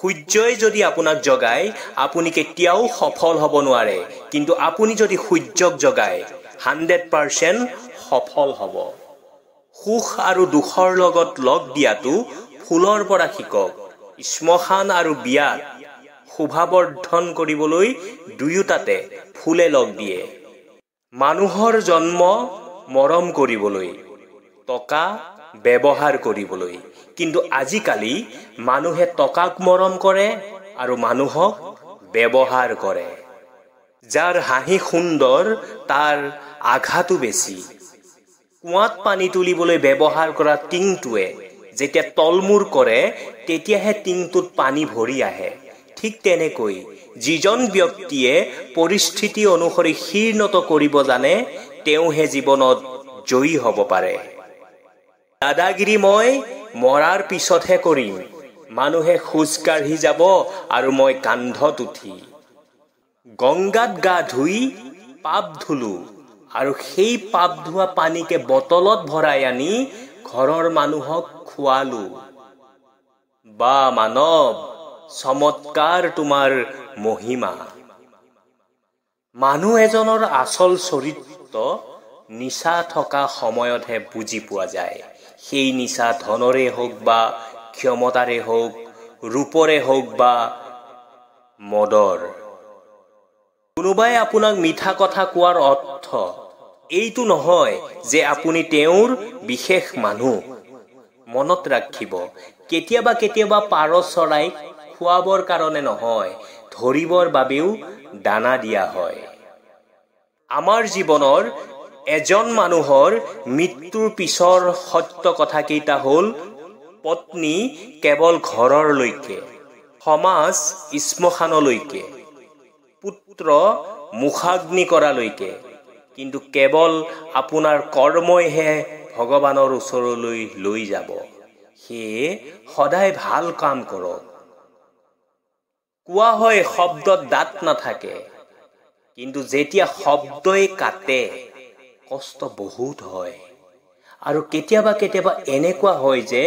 সূৰ্যই যদি আপোনাক জগায় আপুনি কেতিয়াও সফল হ'ব নোৱাৰে, কিন্তু আপুনি যদি সূৰ্যক জগায় 100% সফল হ'ব। সুখ আৰু দুখৰ লগত লগ দিয়াটো ফুলৰ পৰা শিকক। শ্মশান আৰু বিয়াত শোভাবৰ্ধন কৰিবলৈ দুয়োটাতে ফুলে লগ দিয়ে। মানুহৰ জন্ম মৰম কৰিবলৈ, টকা ব্যৱহাৰ কৰিবলৈ, কিন্তু আজিকালি মানুহে টকাক মৰম কৰে আৰু মানুহক ব্যৱহাৰ কৰে। যাৰ হাঁহি সুন্দৰ তাৰ আঘাতো বেছি। কুঁৱাত পানী তুলিবলৈ ব্যৱহাৰ কৰা টিংটোৱে যেতিয়া তলমূৰ কৰে তেতিয়াহে টিংটোত পানী ভৰি আহে। ঠিক তেনেকৈ যিজন ব্যক্তিয়ে পৰিস্থিতি অনুসৰি শীৰ্ণত কৰিব জানে তেওঁহে জীৱনত জয়ী হ'ব পাৰে। দাদাগিৰি মই মৰাৰ পিছতহে কৰিম। মানুহে খোজ কাঢ়ি যাব আৰু মই কান্ধত উঠি। গংগাত গা ধুই পাপ ধুলো আৰু সেই পাপ ধোৱা পানীকে বটলত ভৰাই আনি ঘৰৰ মানুহক খোৱালো। বা মানৱ, চমৎকাৰ তোমাৰ মহিমা। মানুহ এজনৰ আচল চৰিত্ৰ নিচা থকা সময়তহে বুজি পোৱা যায়। সেই নিচা ধনৰে হওক বা ক্ষমতাৰে হওক, ৰূপৰে হওক বা মদৰ। কোনোবাই আপোনাক মিঠা কথা কোৱাৰ অৰ্থ এইটো নহয় যে আপুনি তেওঁৰ বিশেষ মানুহ। মনত ৰাখিব, কেতিয়াবা কেতিয়াবা পাৰ চৰাইক খুৱাবৰ কাৰণে নহয়, ধৰিবৰ বাবেও দানা দিয়া হয়। আমাৰ জীৱনৰ এজন মানুহৰ মৃত্যুৰ পিছৰ সত্য কথাকেইটা হ'ল: পত্নী কেৱল ঘৰৰলৈকে, সমাজ শ্মশানলৈকে, পুত্ৰ মুখাগ্নি কৰালৈকে, কিন্তু কেৱল আপোনাৰ কৰ্মইহে ভগৱানৰ ওচৰলৈ লৈ যাব। সেয়ে সদায় ভাল কাম কৰক। কোৱা হয় শব্দত দাঁত নাথাকে, কিন্তু যেতিয়া শব্দই কাটে কষ্ট বহুত হয়। আৰু কেতিয়াবা কেতিয়াবা এনেকুৱা হয় যে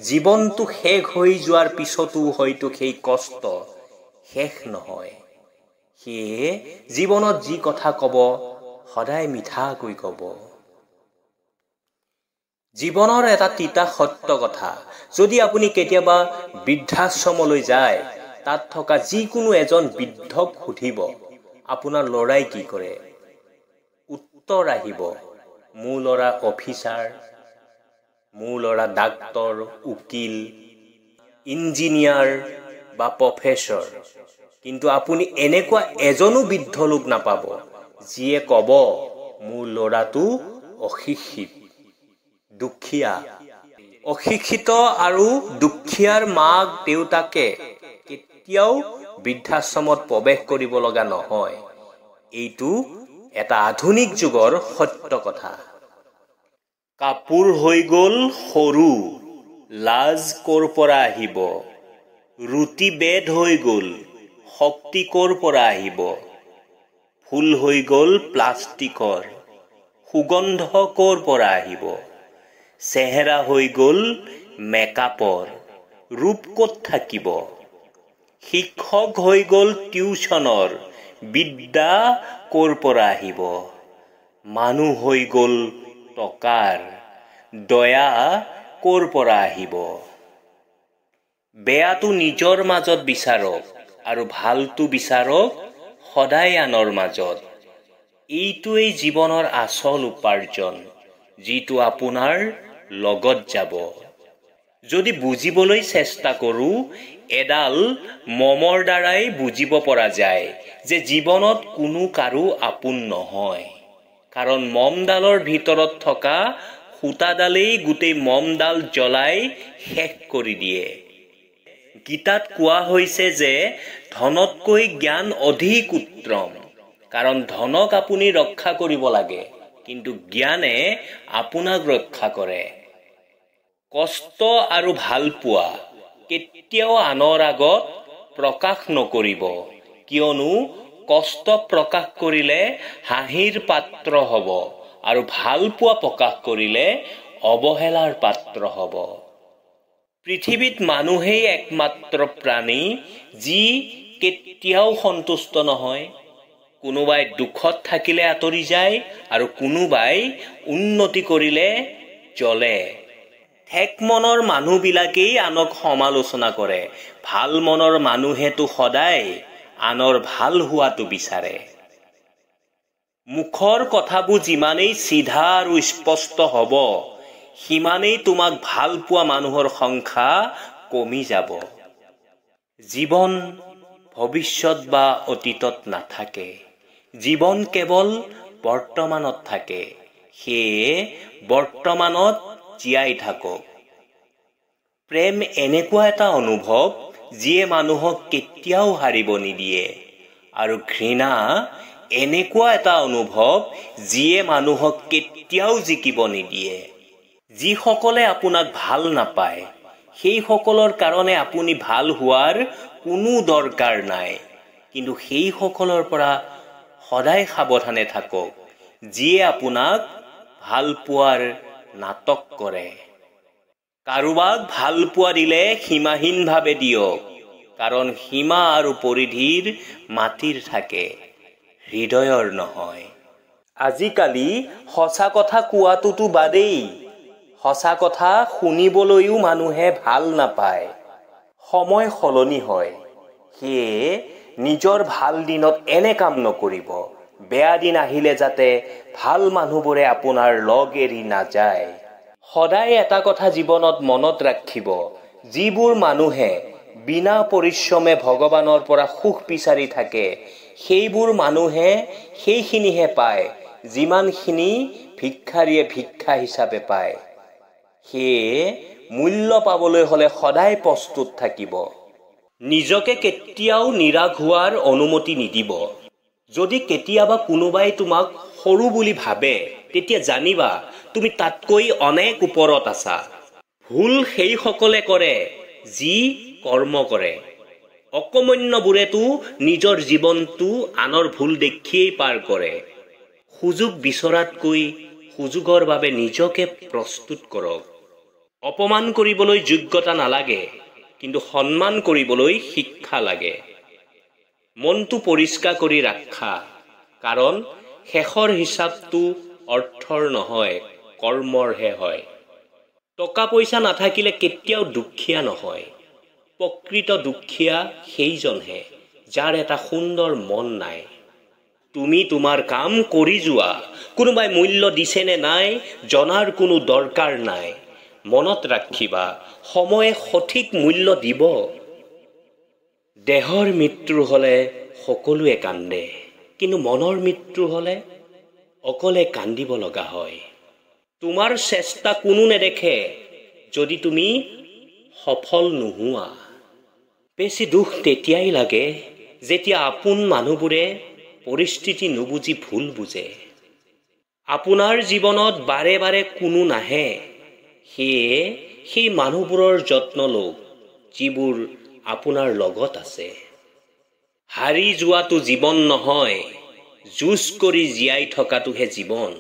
জীৱনটো শেষ হৈ যোৱাৰ পিছতো হয়তো সেই কষ্ট শেষ নহয়। সেয়ে জীৱনত যি কথা ক'ব সদায় মিঠাকৈ ক'ব। জীৱনৰ এটা তিতা সত্য কথা, যদি আপুনি কেতিয়াবা বৃদ্ধাশ্ৰমলৈ যায়, তাত থকা যিকোনো এজন বৃদ্ধক সুধিব আপোনাৰ ল'ৰাই কি কৰে, উত্তৰ আহিব, মোৰ ল'ৰা অফিচাৰ, মোৰ ল'ৰা ডাক্তৰ, উকিল, ইঞ্জিনিয়াৰ বা প্ৰফেচৰ। কিন্তু আপুনি এনেকুৱা এজনো বৃদ্ধ লোক নাপাব যিয়ে ক'ব মোৰ ল'ৰাটো অশিক্ষিত, দুখীয়া। অশিক্ষিত আৰু দুখীয়াৰ মাক দেউতাকে কেতিয়াও বৃদ্ধাশ্ৰমত প্ৰৱেশ কৰিব লগা নহয়। এইটো এটা আধুনিক যুগৰ সত্য কথা। কাপোৰ হৈ গ'ল সৰু, লাজ ক'ৰ পৰা আহিব? ৰুটি বেদ হৈ গ'ল, শক্তি ক'ৰ পৰা আহিব? ফুল হৈ গ'ল প্লাষ্টিকৰ, সুগন্ধ ক'ৰ পৰা আহিব? চেহেৰা হৈ গ'ল মেকআপৰ, ৰূপ ক'ত থাকিব? শিক্ষক হৈ গ'ল টিউচনৰ, বিদ্যা ক'ৰ পৰা আহিব? মানুহ হৈ গ'ল টকাৰ, দয়া ক'ৰ পৰা আহিব? বেয়াটো নিজৰ মাজত বিচাৰক আৰু ভালটো বিচাৰক সদায় আনৰ মাজত। এইটোৱেই জীৱনৰ আচল উপাৰ্জন, যিটো আপোনাৰ লগত যাব। যদি বুজিবলৈ চেষ্টা কৰোঁ, এডাল মমৰ দ্বাৰাই বুজিব পৰা যায় যে জীৱনত কোনো কাৰো আপোন নহয়। কাৰণ মমডালৰ ভিতৰত থকা সূতাডালেই গোটেই মমডাল জ্বলাই শেষ কৰি দিয়ে। গীতাত কোৱা হৈছে যে ধনতকৈ জ্ঞান অধিক উত্তম। কাৰণ ধনক আপুনি ৰক্ষা কৰিব লাগে, কিন্তু জ্ঞানে আপোনাক ৰক্ষা কৰে। কষ্ট আৰু ভাল পোৱা কেতিয়াও আনৰ আগত প্ৰকাশ নকৰিব, কিয়নো কষ্ট প্ৰকাশ কৰিলে হাঁহিৰ পাত্ৰ হ'ব আৰু ভাল পোৱা প্ৰকাশ কৰিলে অৱহেলাৰ পাত্ৰ হ'ব। পৃথিৱীত মানুহেই একমাত্ৰ প্ৰাণী যি কেতিয়াও সন্তুষ্ট নহয়। কোনোবাই দুখত থাকিলে আঁতৰি যায় আৰু কোনোবাই উন্নতি কৰিলে জ্বলে। ঠেক মনৰ মানুহবিলাকেই আনক সমালোচনা কৰে। ভাল মনৰ মানুহেতো সদায় আনৰ ভাল হোৱাটো বিচাৰে। মুখৰ কথাবোৰ যিমানেই চিধা আৰু স্পষ্ট হ'ব, সিমানেই তোমাক ভাল পোৱা মানুহৰ সংখ্যা কমি যাব। জীৱন ভৱিষ্যত বা অতীতত নাথাকে। জীৱন কেৱল বৰ্তমানত থাকে। সেয়ে বৰ্তমানত জীয়াই থাকক। প্ৰেম এনেকুৱা এটা অনুভৱ যিয়ে মানুহক কেতিয়াও হাৰিব নিদিয়ে, আৰু ঘৃণা এনেকুৱা এটা অনুভৱ যিয়ে মানুহক কেতিয়াও জিকিব নিদিয়ে। যিসকলে আপোনাক ভাল নাপায়, সেইসকলৰ কাৰণে আপুনি ভাল হোৱাৰ কোনো দৰকাৰ নাই। কিন্তু সেইসকলৰ পৰা সদায় সাৱধানে থাকক, যিয়ে আপোনাক ভাল পোৱাৰ নাটক কৰে। কাৰোবাক ভাল পোৱা দিলে সীমাহীনভাৱে দিয়ক, কাৰণ সীমা আৰু পৰিধিৰ মাটিৰ থাকে, হৃদয়ৰ নহয়। আজিকালি সঁচা কথা কোৱাটোতো বাদেই, সঁচা কথা শুনিবলৈও মানুহে ভাল নাপায়। সময় সলনি হয়। সেয়ে নিজৰ ভাল দিনত এনে কাম নকৰিব। বেয়া দিন আহিলে যাতে ভাল মানুহবোৰে আপোনাৰ লগ এৰি নাযায়। সদায় এটা কথা জীৱনত মনত ৰাখিব, যিবোৰ মানুহে বিনা পৰিশ্ৰমে ভগৱানৰ পৰা সুখ বিচাৰি থাকে, সেইবোৰ মানুহে সেইখিনিহে পায় যিমানখিনি ভিক্ষাৰীয়ে ভিক্ষা হিচাপে পায়। সেয়ে মূল্য পাবলৈ হ'লে সদায় প্ৰস্তুত থাকিব। নিজকে কেতিয়াও নিৰাশ হোৱাৰ অনুমতি নিদিব। যদি কেতিয়াবা কোনোবাই তোমাক সৰু বুলি ভাবে, তেতিয়া জানিবা তুমি তাতকৈ অনেক ওপৰত আছা। ভুল সেইসকলে কৰে যি কৰ্ম কৰে। অকৰ্মণ্যবোৰেতো নিজৰ জীৱনটো আনৰ ভুল দেখিয়েই পাৰ কৰে। সুযোগ বিচৰাতকৈ সুযোগৰ বাবে নিজকে প্ৰস্তুত কৰক। অপমান কৰিবলৈ যোগ্যতা নালাগে, কিন্তু সন্মান কৰিবলৈ শিক্ষা লাগে। মনটো পৰিষ্কাৰ কৰি ৰাখা, কাৰণ শেষৰ হিচাপটো অৰ্থৰ নহয়, কৰ্মৰহে হয়। টকা পইচা নাথাকিলে কেতিয়াও দুখীয়া নহয়। প্ৰকৃত দুখীয়া সেইজনহে যাৰ এটা সুন্দৰ মন নাই। তুমি তোমাৰ কাম কৰি যোৱা। কোনোবাই মূল্য দিছে নে নাই জনাৰ কোনো দৰকাৰ নাই। মনত ৰাখিবা, সময়ে সঠিক মূল্য দিব। দেহৰ মৃত্যু হ'লে সকলোৱে কান্দে, কিন্তু মনৰ মৃত্যু হ'লে অকলে কান্দিব লগা হয়। তোমাৰ চেষ্টা কোনো নেদেখে যদি তুমি সফল নোহোৱা। বেছি দুখ তেতিয়াই লাগে যেতিয়া আপোন মানুহবোৰে পৰিস্থিতি নুবুজি ভুল বুজে। আপোনাৰ জীৱনত বাৰে বাৰে কোনো নাহে, সেয়ে সেই মানুহবোৰৰ যত্ন লওক যিবোৰ আপোনাৰ লগত আছে। হাৰি যোৱাটো জীৱন নহয়, যুঁজ কৰি জীয়াই থকাটোহে জীৱন।